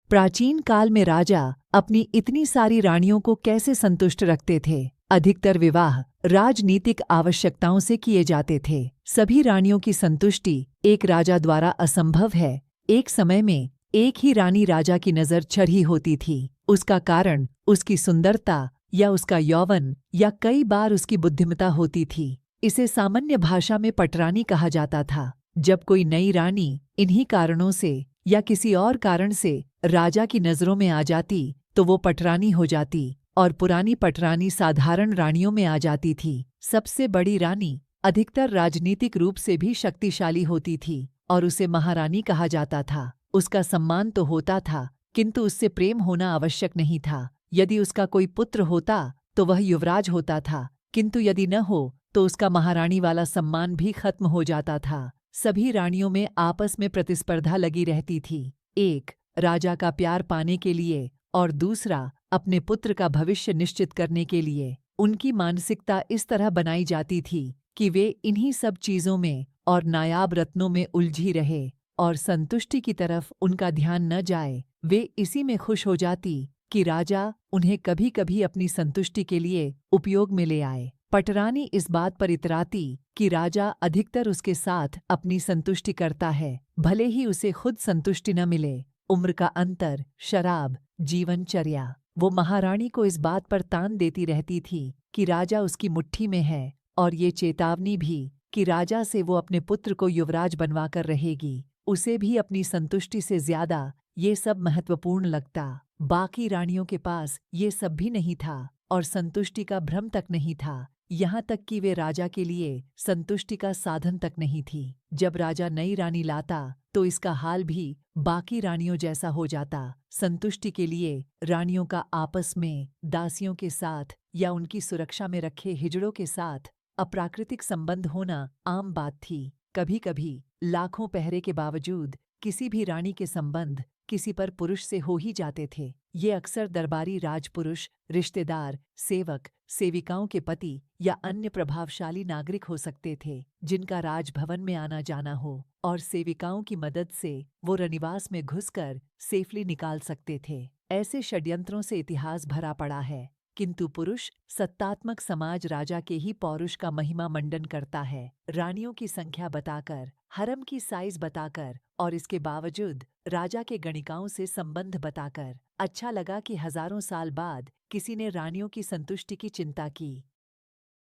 प्राचीन काल में राजा अपनी इतनी सारी रानियों को कैसे संतुष्ट रखते थे। अधिकतर विवाह राजनीतिक आवश्यकताओं से किए जाते थे। सभी रानियों की संतुष्टि एक राजा द्वारा असंभव है। एक समय में एक ही रानी राजा की नज़र चढ़ी होती थी। उसका कारण उसकी सुंदरता या उसका यौवन या कई बार उसकी बुद्धिमत्ता होती थी। इसे सामान्य भाषा में पटरानी कहा जाता था। जब कोई नई रानी इन्हीं कारणों से या किसी और कारण से राजा की नज़रों में आ जाती तो वो पटरानी हो जाती और पुरानी पटरानी साधारण रानियों में आ जाती थी। सबसे बड़ी रानी अधिकतर राजनीतिक रूप से भी शक्तिशाली होती थी और उसे महारानी कहा जाता था। उसका सम्मान तो होता था किंतु उससे प्रेम होना आवश्यक नहीं था। यदि उसका कोई पुत्र होता तो वह युवराज होता था, किंतु यदि न हो तो उसका महारानी वाला सम्मान भी खत्म हो जाता था। सभी रानियों में आपस में प्रतिस्पर्धा लगी रहती थी, एक राजा का प्यार पाने के लिए और दूसरा अपने पुत्र का भविष्य निश्चित करने के लिए। उनकी मानसिकता इस तरह बनाई जाती थी कि वे इन्हीं सब चीज़ों में और नायाब रत्नों में उलझी रहे और संतुष्टि की तरफ उनका ध्यान न जाए। वे इसी में खुश हो जाती कि राजा उन्हें कभी कभी अपनी संतुष्टि के लिए उपयोग में ले आए। पटरानी इस बात पर इतराती कि राजा अधिकतर उसके साथ अपनी संतुष्टि करता है, भले ही उसे खुद संतुष्टि न मिले। उम्र का अंतर, शराब, जीवनचर्या। वो महारानी को इस बात पर तान देती रहती थी कि राजा उसकी मुट्ठी में है और ये चेतावनी भी कि राजा से वो अपने पुत्र को युवराज बनवाकर रहेगी। उसे भी अपनी संतुष्टि से ज्यादा ये सब महत्वपूर्ण लगता। बाकी रानियों के पास ये सब भी नहीं था और संतुष्टि का भ्रम तक नहीं था। यहाँ तक कि वे राजा के लिए संतुष्टि का साधन तक नहीं थी। जब राजा नई रानी लाता तो इसका हाल भी बाकी रानियों जैसा हो जाता। संतुष्टि के लिए रानियों का आपस में दासियों के साथ या उनकी सुरक्षा में रखे हिजड़ों के साथ अप्राकृतिक संबंध होना आम बात थी। कभी कभी लाखों पहरे के बावजूद किसी भी रानी के संबंध किसी पर पुरुष से हो ही जाते थे। ये अक्सर दरबारी राजपुरुष, रिश्तेदार, सेवक, सेविकाओं के पति या अन्य प्रभावशाली नागरिक हो सकते थे जिनका राजभवन में आना जाना हो और सेविकाओं की मदद से वो रनिवास में घुसकर सेफली निकाल सकते थे। ऐसे षड्यंत्रों से इतिहास भरा पड़ा है, किंतु पुरुष सत्तात्मक समाज राजा के ही पौरुष का महिमा मंडन करता है। रानियों की संख्या बताकर, हरम की साइज बताकर और इसके बावजूद राजा के गणिकाओं से संबंध बताकर अच्छा लगा कि हजारों साल बाद किसी ने रानियों की संतुष्टि की चिंता की।